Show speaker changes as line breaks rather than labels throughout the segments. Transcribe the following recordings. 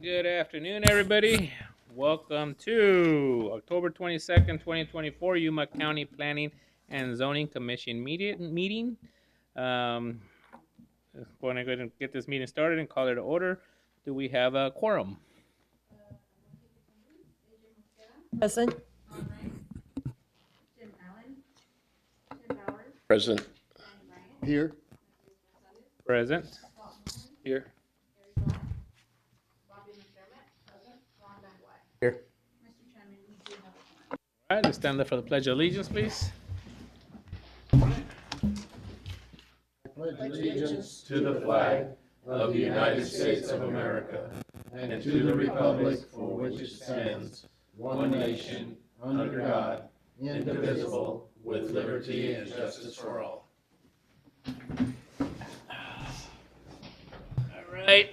Good afternoon, everybody. Welcome to October 22nd, 2024, Yuma County Planning and Zoning Commission meeting. Um, going to go ahead and get this meeting started and call it to order. Do we have a quorum?
Present.
Present.
Here.
Present. Here.
Here.
All right, let's stand up for the Pledge of Allegiance, please.
Pledge allegiance
To the flag of the United States of America and to the republic for which it stands, one nation, under God, indivisible, with liberty and justice for all.
All right,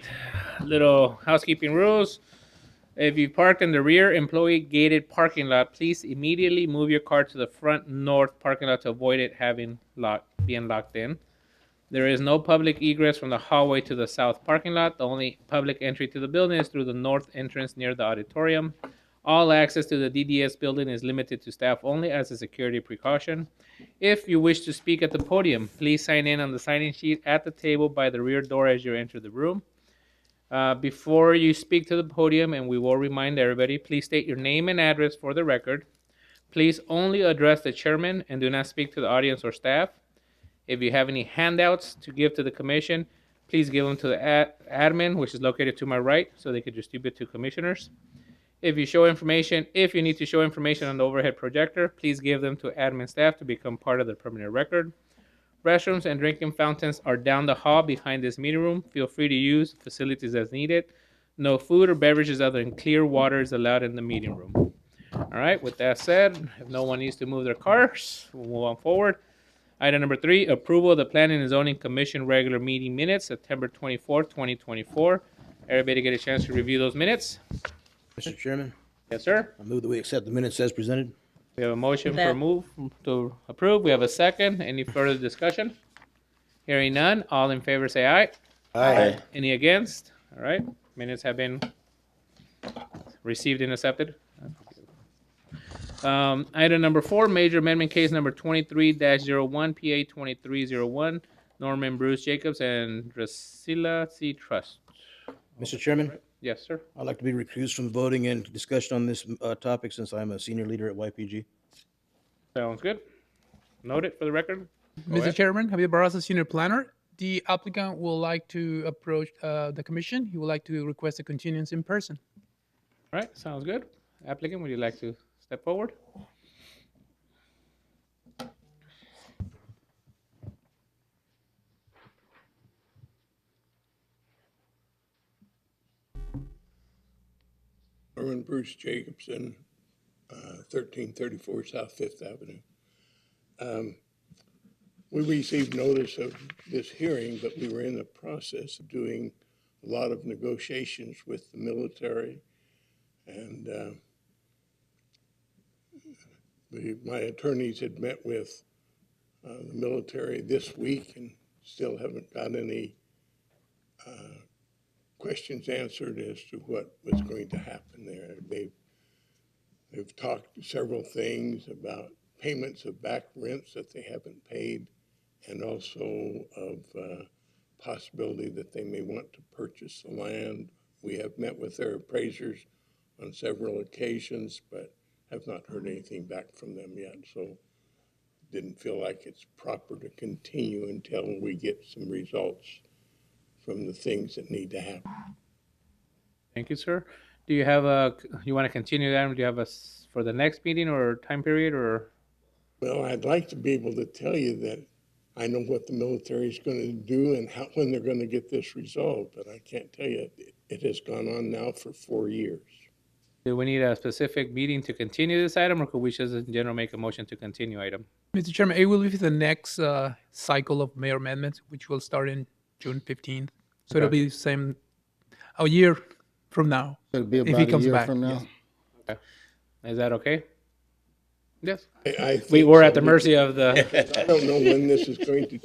little housekeeping rules. If you parked in the rear employee gated parking lot, please immediately move your car to the front north parking lot to avoid it being locked in. There is no public egress from the hallway to the south parking lot. The only public entry to the building is through the north entrance near the auditorium. All access to the DDS building is limited to staff only as a security precaution. If you wish to speak at the podium, please sign in on the sign-in sheet at the table by the rear door as you enter the room. Before you speak to the podium, and we will remind everybody, please state your name and address for the record. Please only address the chairman and do not speak to the audience or staff. If you have any handouts to give to the commission, please give them to the admin, which is located to my right, so they could distribute to commissioners. If you need to show information on the overhead projector, please give them to admin staff to become part of the permanent record. Restrooms and drinking fountains are down the hall behind this meeting room. Feel free to use facilities as needed. No food or beverages other than clear water is allowed in the meeting room. All right, with that said, if no one needs to move their cars, we'll move on forward. Item number 3, approval of the Planning and Zoning Commission regular meeting minutes, September 24th, 2024. Everybody get a chance to review those minutes?
Mr. Chairman,
Yes, sir.
I move that we accept the minutes as presented.
We have a motion for
That-
move to approve. We have a second. Any further discussion? Hearing none. All in favor say aye.
Aye.
Any against? All right. Minutes have been received and accepted. Item number 4, major amendment case number 23-01, PA 2301, Norman Bruce Jacobs and Drusilla C. Trust.
Mr. Chairman,
Yes, sir.
I'd like to be recused from voting and discussion on this topic since I'm a senior leader at YPG.
Sounds good. Note it for the record. Go
Mr.
ahead.
Chairman, Javier Barraza, Senior Planner. The applicant would like to approach the commission. He would like to request a continuance in person.
All right. Sounds good. Applicant, would you like to step forward?
Norman Bruce Jacobson, 1334 South Fifth Avenue. We received notice of this hearing, but we were in the process of doing a lot of negotiations with the military. And my attorneys had met with the military this week and still haven't got any questions answered as to what was going to happen there. They've talked several things about payments of back rents that they haven't paid, and also of possibility that they may want to purchase the land. We have met with their appraisers on several occasions, but have not heard anything back from them yet. So didn't feel like it's proper to continue until we get some results from the things that need to happen.
Thank you, sir. Do you want to continue that? Do you have for the next meeting or time period or?
Well, I'd like to be able to tell you that I know what the military is going to do and when they're going to get this resolved, but I can't tell you, it has gone on now for 4 years.
Do we need a specific meeting to continue this item, or could we just in general make a motion to continue item?
Mr. Chairman, it will be the next cycle of mayor amendments, which will start in June 15th. So it'll be the same, a year from now.
It'll be
If he
about a
comes
year
back,
from now.
yes.
Is that okay? Yes.
I think
We were
so,
at the mercy of the.
because I don't know when this is going to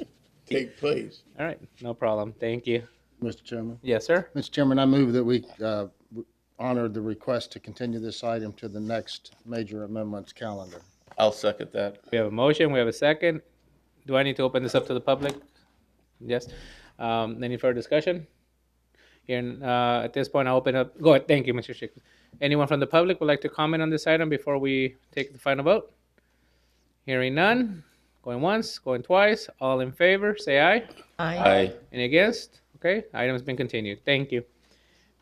take place.
All right, no problem. Thank you.
Mr. Chairman.
Yes, sir.
Mr. Chairman, I move that we honor the request to continue this item to the next major amendments calendar.
I'll second that.
We have a motion. We have a second. Do I need to open this up to the public? Yes. Any further discussion? Here, at this point, I'll open up. Go ahead. Thank you, Mr. Schick. Anyone from the public would like to comment on this item before we take the final vote? Hearing none. Going once, going twice. All in favor, say aye.
Aye.
Any against? Okay, item has been continued. Thank you.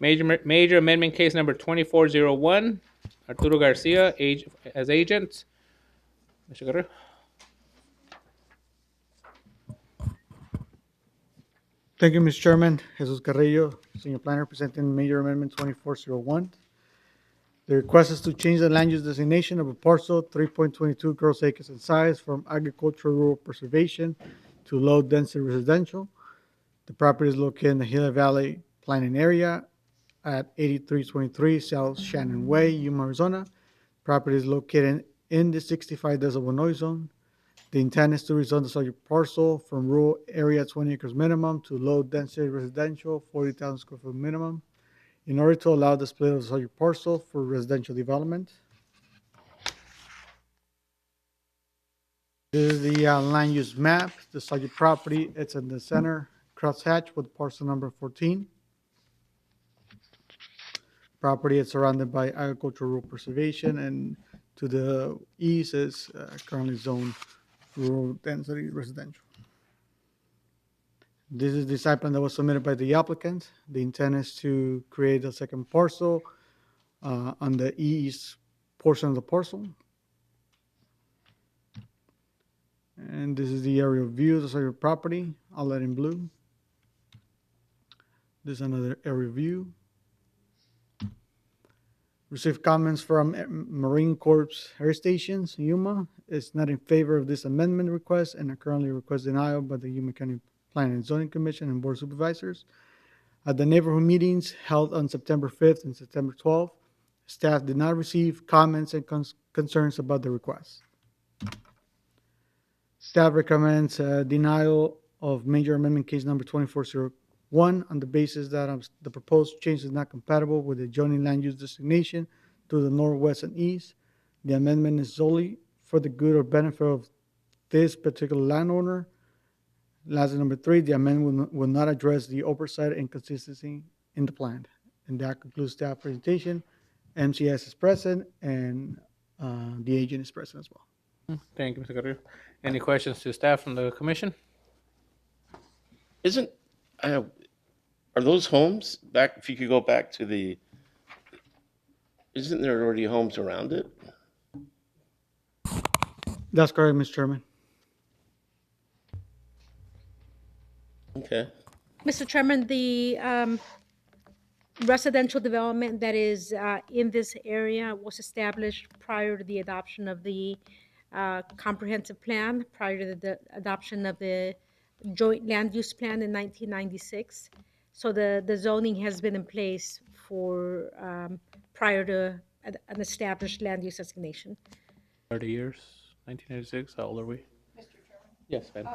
Major amendment case number 2401, Arturo Garcia, as agent. Mr. Guerrero.
Thank you, Mr. Chairman. Jesus Carrillo, Senior Planner, presenting Major Amendment 2401. The request is to change the land use designation of a parcel 3.22 gross acres in size from agricultural rural preservation to low-density residential. The property is located in the Gila Valley planning area at 8323 South Shannon Way, Yuma, Arizona. Property is located in the 65 decibel noise zone. The intent is to rezone the subject parcel from rural area 20 acres minimum to low-density residential 40,000 square foot minimum in order to allow the split of the subject parcel for residential development. This is the land use map. The subject property, it's in the center crosshatch with parcel number 14. Property is surrounded by agricultural rural preservation, and to the east is currently zoned rural density residential. This is the site plan that was submitted by the applicant. The intent is to create a second parcel on the east portion of the parcel. And this is the aerial view of the property, outlined in blue. This is another aerial view. Received comments from Marine Corps Air Stations, Yuma. Is not in favor of this amendment request and are currently request denial by the Yuma County Planning and Zoning Commission and Board of Supervisors. At the neighborhood meetings held on September 5th and September 12th, staff did not receive comments and concerns about the request. Staff recommends denial of major amendment case number 2401 on the basis that the proposed change is not compatible with the adjoining land use designation to the northwest and east. The amendment is solely for the good or benefit of this particular landowner. Lastly, number 3, the amendment will not address the oversight and consistency in the plan. And that concludes staff presentation. MCS is present and the agent is present as well.
Thank you, Mr. Carrillo. Any questions to staff from the commission?
Are those homes back, if you could go back to isn't there already homes around it?
That's correct, Mr. Chairman.
Okay.
Mr. Chairman, the residential development that is in this area was established prior to the adoption of the comprehensive plan, prior to the adoption of the joint land use plan in 1996. So the zoning has been in place for prior to an established land use designation.
30 years, 1996. How old are we? Mr. Chairman? Yes, ma'am.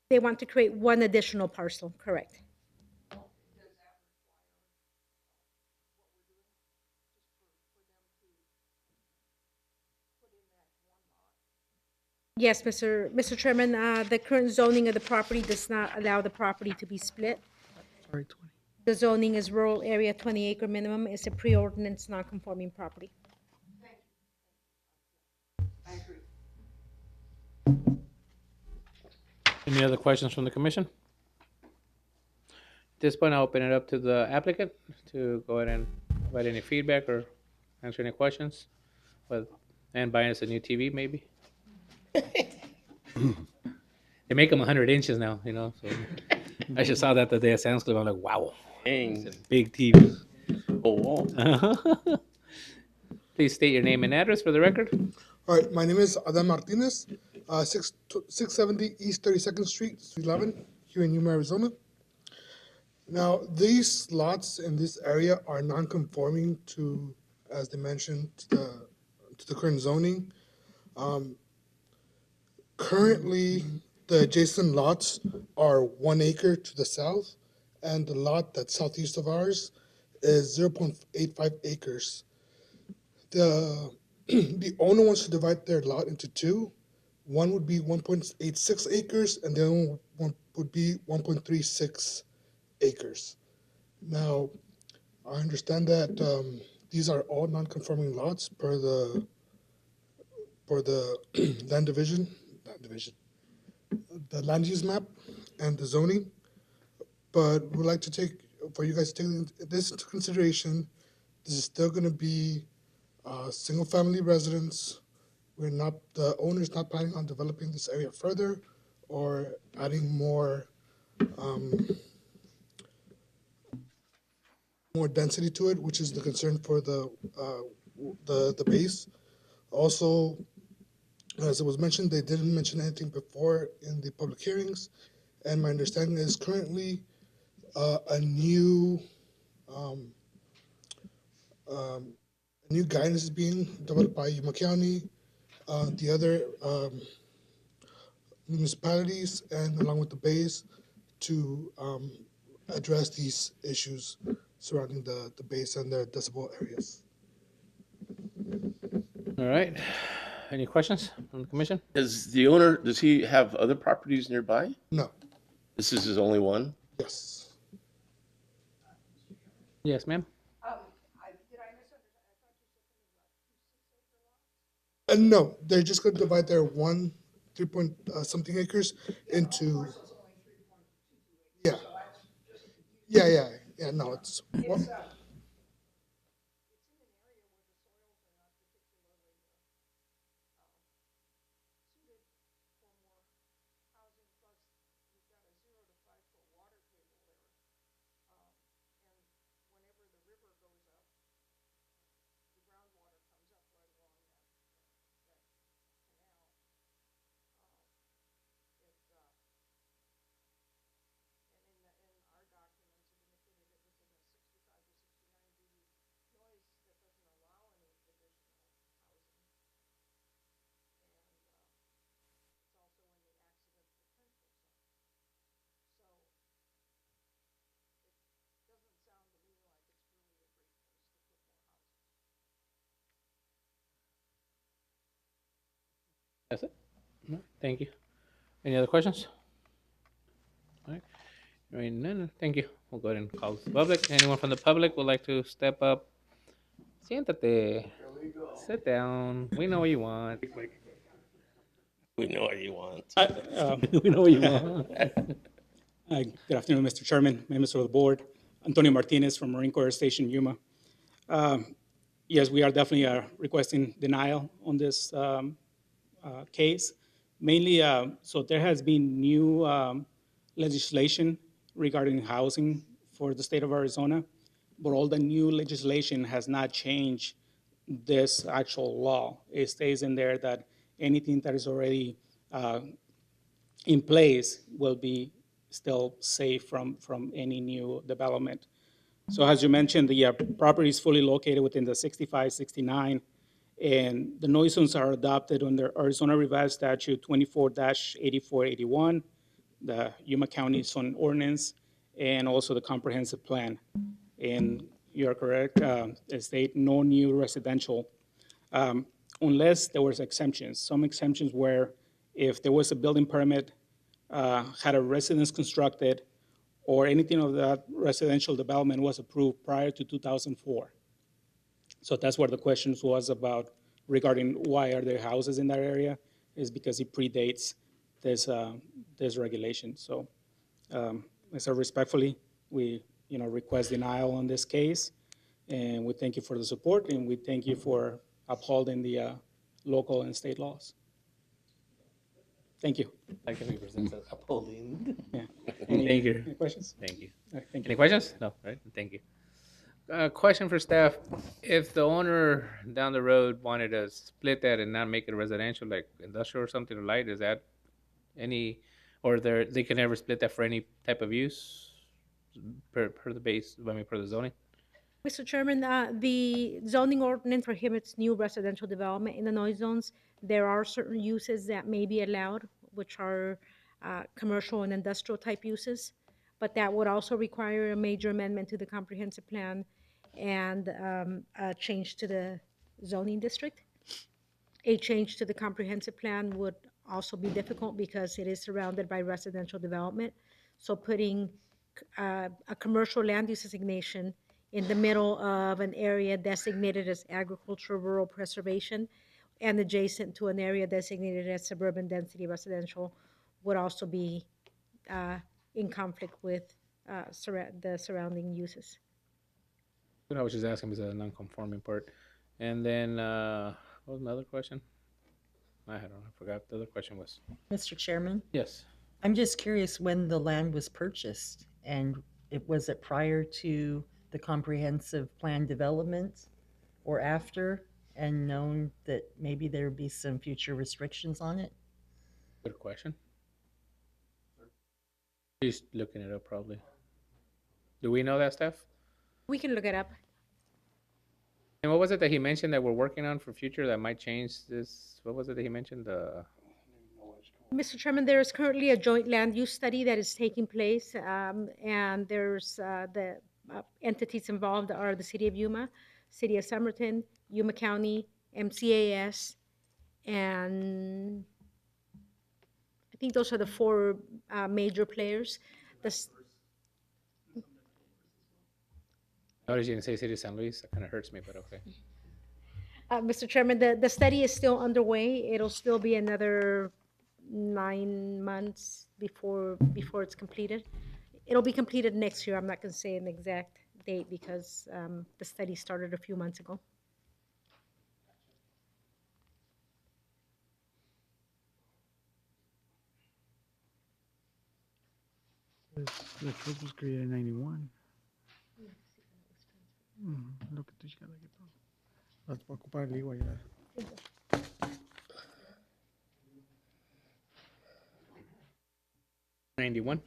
They want to create one additional parcel, correct? Yes, Mr. Chairman, the current zoning of the property does not allow the property to be split.
Sorry, 20.
The zoning is rural area 20 acre minimum. It's a pre-ordinance non-conforming property.
Any other questions from the commission? At this point, I'll open it up to the applicant to go ahead and provide any feedback or answer any questions. But and buying us a new TV maybe. They make them 100 inches now, you know. So I just saw that the day at Sam's Club. I'm like, wow,
Dang.
it's a big TV.
Oh, whoa.
Please state your name and address for the record.
All right, my name is Adam Martinez, 670 East 32nd Street, Suite 11, here in Yuma, Arizona. Now, these lots in this area are non-conforming to, as they mentioned, to the current zoning. Currently, the adjacent lots are 1 acre to the south, and the lot that's southeast of ours is 0.85 acres. The owner wants to divide their lot into two. One would be 1.86 acres, and the other one would be 1.36 acres. Now, I understand that these are all non-conforming lots per the the land use map and the zoning. But we'd like to for you guys to take this into consideration. This is still going to be single-family residence. The owner's not planning on developing this area further or adding more density to it, which is the concern for the base. Also, as it was mentioned, they didn't mention anything before in the public hearings, and my understanding is currently a new guidance is being developed by Yuma County, the other municipalities, and along with the base to address these issues surrounding the base and their decibel areas.
All right. Any questions from the commission?
Does the owner, does he have other properties nearby?
No.
This is his only one?
Yes.
Yes, ma'am.
No, they're just going to divide their 3 point something acres into. Yeah. No, it's.
That's it. No, thank you. Any other questions? All right. Hearing none, thank you. We'll go ahead and call the public. Anyone from the public would like to step up? Siéntate. Sit down. We know what you want.
We know what you want.
We know what you want.
Good afternoon, Mr. Chairman, members of the board. Antonio Martinez from Marine Corps Station Yuma. Yes, we are definitely requesting denial on this case. Mainly, so there has been new legislation regarding housing for the state of Arizona, but all the new legislation has not changed this actual law. It stays in there that anything that is already in place will be still safe from any new development. So as you mentioned, the property is fully located within the 65, 69, and the noise zones are adopted under Arizona Revised Statute 24-8481, the Yuma County Zone Ordinance, and also the Comprehensive Plan. And you're correct, it states no new residential, unless there was exemptions. Some exemptions were if there was a building permit, had a residence constructed, or anything of that residential development was approved prior to 2004. So that's what the questions was about regarding why are there houses in that area, is because it predates this regulation. So I said respectfully, we request denial on this case. And we thank you for the support, and we thank you for upholding the local and state laws. Thank you.
Like if he presents as upholding.
Yeah.
Thank you.
Any questions?
Thank you.
Thank
Any
you.
questions? No, right? Thank you. Question for staff. If the owner down the road wanted to split that and not make it residential, like industrial or something light, is that any, or they can never split that for any type of use per the base, I mean, per the zoning?
Mr. Chairman, the zoning ordinance prohibits new residential development in the noise zones. There are certain uses that may be allowed, which are commercial and industrial type uses, but that would also require a major amendment to the comprehensive plan and a change to the zoning district. A change to the comprehensive plan would also be difficult because it is surrounded by residential development. So putting a commercial land use designation in the middle of an area designated as agricultural rural preservation and adjacent to an area designated as suburban density residential would also be in conflict with the surrounding uses.
I was just asking because of the non-conforming part. And then, what was another question? I forgot the other question was.
Mr. Chairman,
Yes.
I'm just curious when the land was purchased and was it prior to the comprehensive plan development or after, and known that maybe there would be some future restrictions on it?
Good question. He's looking it up probably. Do we know that, Steph?
We can look it up.
And what was it that he mentioned that we're working on for future that might change this? What was it that he mentioned?
Mr. Chairman, there is currently a joint land use study that is taking place, and there's the entities involved are the City of Yuma, City of Somerton, Yuma County, MCAS, and I think those are the four major players.
Notice you didn't say City of San Luis. That kind of hurts me, but okay.
Mr. Chairman, the study is still underway. It'll still be another 9 months before it's completed. It'll be completed next year. I'm not going to say an exact date because the study started a few months ago.
The trust was created in 91. Lo que estoy checando aquí todo. Las va a ocupar el IWA ya.
$91.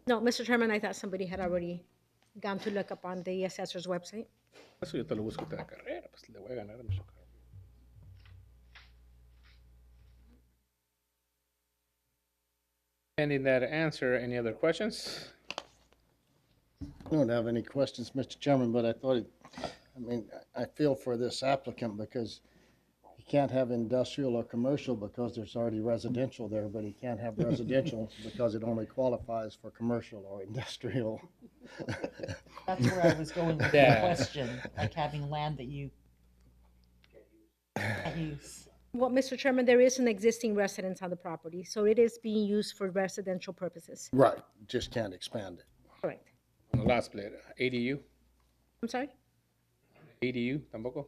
No, Mr. Chairman, I thought somebody had already gone to look up on the assessor's website.
Eso yo te lo busco de la carrera, pues le voy a ganar a mi socorro. Pending that answer, any other questions?
I don't have any questions, Mr. Chairman, but I feel for this applicant because he can't have industrial or commercial because there's already residential there, but he can't have residential because it only qualifies for commercial or industrial.
That's where I was going with the
Yeah.
question, like having land that you can't use.
Well, Mr. Chairman, there is an existing residence on the property, so it is being used for residential purposes.
Right, just can't expand it.
Correct.
On the last split, ADU?
I'm sorry?
ADU, tampoco?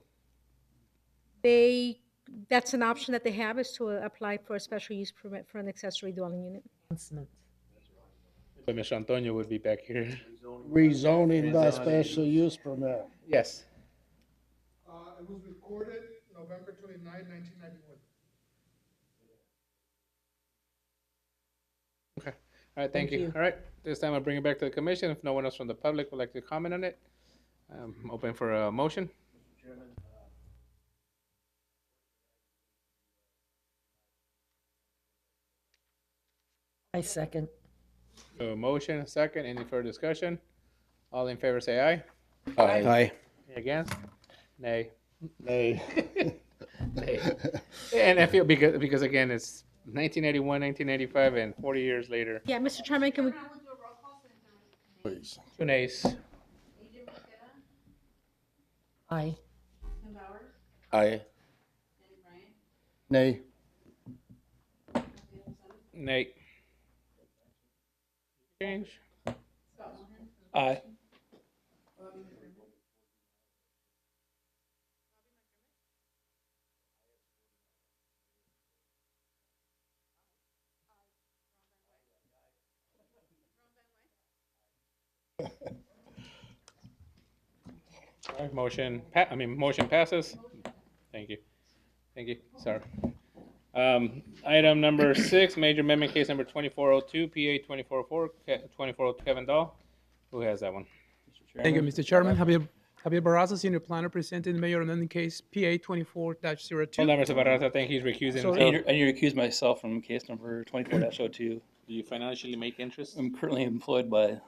That's an option that they have, is to apply for a special use permit for an accessory dwelling unit.
Enhancement.
But Mr. Antonio would be back here.
Rezoning by special use permit.
Yes.
It was recorded November 29, 1991.
Okay. All right, thank
Thank
you.
you.
All right, this time I'll bring it back to the commission. If no one else from the public would like to comment on it, I'm open for a motion.
I second.
A motion, a second. Any further discussion? All in favor say aye.
Aye.
Any against? Nay.
Nay.
Nay. And I feel because again, it's 1981, 1985, and 40 years later.
Yeah, Mr. Chairman, can we,
Please.
2 nays.
Aye.
Aye.
Nay.
Nay. Change. Aye. All right, motion passes. Thank you. Thank you. Sorry. Item number 6, major amendment case number 2402, PA 2402, Kevin Dahl. Who has that one?
Thank you, Mr. Chairman. Javier Barraza, Senior Planner, presenting the mayor amendment case PA 24-02.
Hold on, Mr. Barraza. I think he's recusing himself.
I need to recuse myself from case number 24-02.
Do you financially make interest?
I'm currently employed by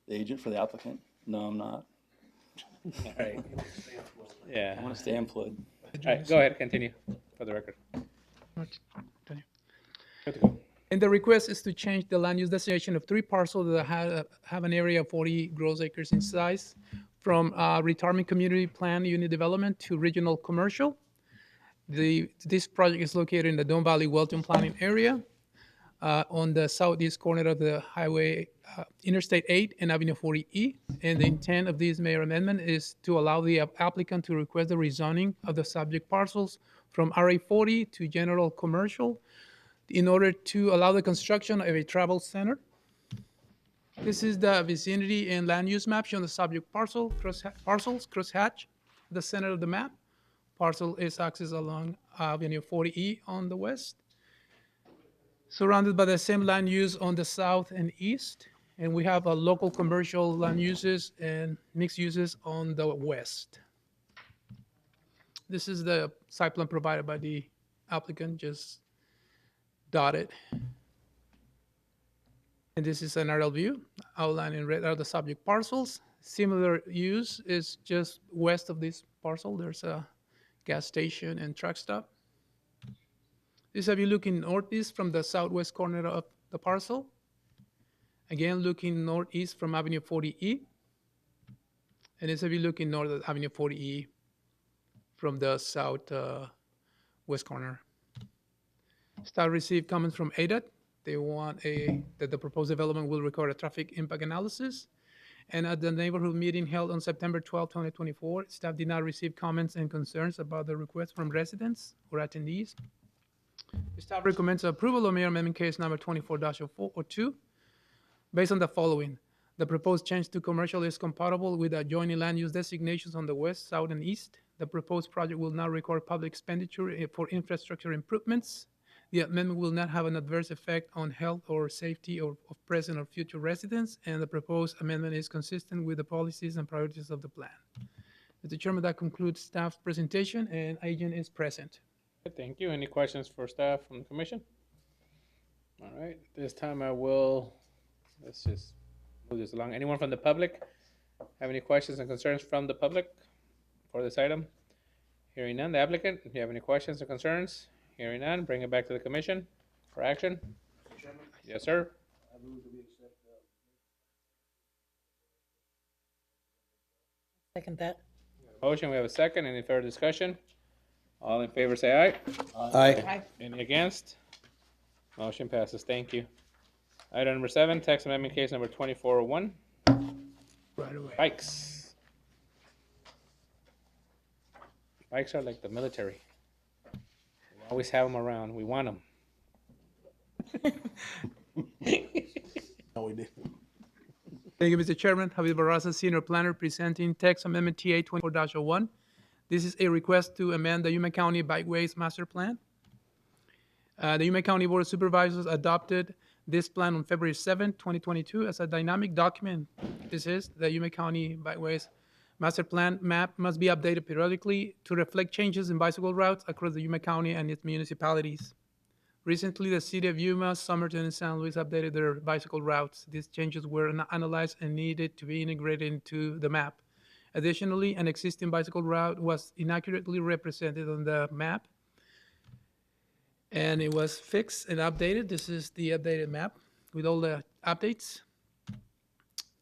the agent for the applicant. No, I'm not.
All right. Yeah.
I want to stay employed.
All right, go ahead. Continue for the record.
Continue.
Good to go.
And the request is to change the land use designation of 3 parcels that have an area of 40 gross acres in size from retirement community plan unit development to regional commercial. This project is located in the Don Valley Welton planning area on the southeast corner of the highway Interstate 8 and Avenue 40E. And the intent of this mayor amendment is to allow the applicant to request the rezoning of the subject parcels from RA 40 to general commercial in order to allow the construction of a travel center. This is the vicinity and land use map showing the subject parcels, crosshatch, the center of the map. Parcel is accessed along Avenue 40E on the west, surrounded by the same land use on the south and east. And we have a local commercial land uses and mixed uses on the west. This is the site plan provided by the applicant, just dotted. And this is an aerial view. Outlined in red are the subject parcels. Similar use is just west of this parcel. There's a gas station and truck stop. This is a view looking northeast from the southwest corner of the parcel. Again, looking northeast from Avenue 40E. And this is a view looking north at Avenue 40E from the southwest corner. Staff received comments from ADOT. They want that the proposed development will require a traffic impact analysis. And at the neighborhood meeting held on September 12, 2024, staff did not receive comments and concerns about the request from residents or attendees. Staff recommends approval of mayor amendment case number 24-02 based on the following. The proposed change to commercial is compatible with adjoining land use designations on the west, south, and east. The proposed project will not require public expenditure for infrastructure improvements. The amendment will not have an adverse effect on health or safety of present or future residents, and the proposed amendment is consistent with the policies and priorities of the plan. Mr. Chairman, that concludes staff's presentation, and agent is present.
Thank you. Any questions for staff from the commission? All right, this time let's just move this along. Anyone from the public have any questions and concerns from the public for this item? Hearing none, the applicant, if you have any questions or concerns? Hearing none, bring it back to the commission for action. Yes, sir.
Second that.
Motion, we have a second. Any further discussion? All in favor say aye.
Aye.
Any against? Motion passes. Thank you. Item number 7, text amendment case number 2401.
Right away.
Bikes. Bikes are like the military. We always have them around. We want them.
No, we didn't.
Thank you, Mr. Chairman. Javier Barraza, Senior Planner, presenting text amendment TA 24-01. This is a request to amend the Yuma County Bikeways Master Plan. The Yuma County Board of Supervisors adopted this plan on February 7, 2022 as a dynamic document. This is the Yuma County Bikeways Master Plan map must be updated periodically to reflect changes in bicycle routes across the Yuma County and its municipalities. Recently, the city of Yuma, Somerton, and San Luis updated their bicycle routes. These changes were analyzed and needed to be integrated into the map. Additionally, an existing bicycle route was inaccurately represented on the map, and it was fixed and updated. This is the updated map with all the updates.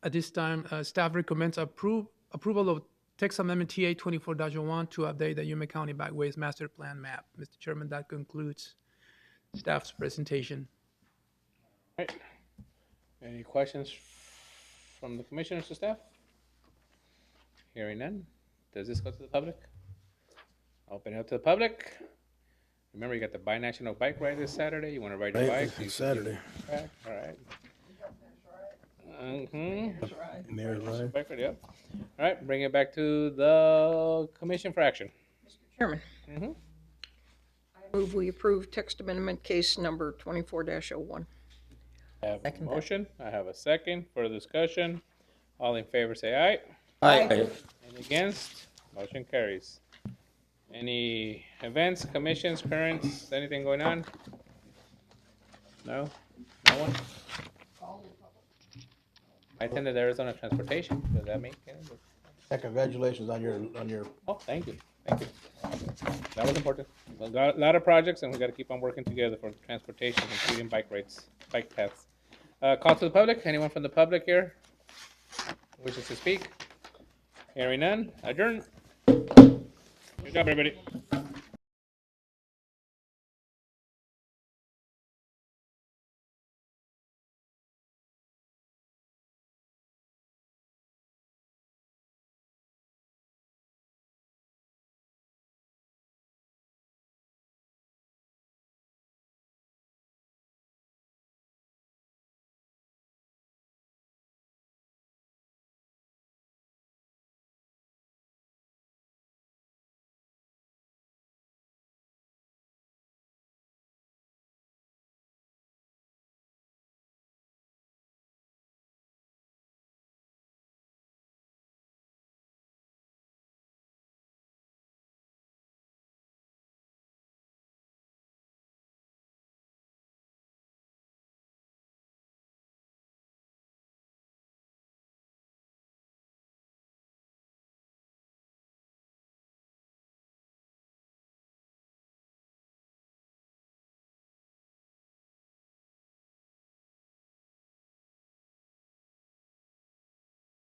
At this time, staff recommends approval of text amendment TA 24-01 to update the Yuma County Bikeways Master Plan map. Mr. Chairman, that concludes staff's presentation.
All right. Any questions from the commissioners to staff? Hearing none. Does this go to the public? Open it up to the public. Remember, you got the Bi-National Bike Ride this Saturday. You want to ride your
Right,
bike?
it's Saturday.
All right.
Mayor Ryan.
Beckford, yep. All right, bring it back to the commission for action.
Chairman,
Mhm.
I move we approve text amendment case number 24-01.
I have a
Second that.
motion, I have a second for discussion. All in favor say aye.
Aye.
Any against? Motion carries. Any events, commissions, currents, anything going on? No? No one? I attended Arizona Transportation. Does that make any?
And congratulations on your,
Oh, thank you. Thank you. That was important. We got a lot of projects and we got to keep on working together for transportation, including bike rides, bike paths. Call to the public. Anyone from the public here wishes to speak? Hearing none, adjourn. Good job, everybody.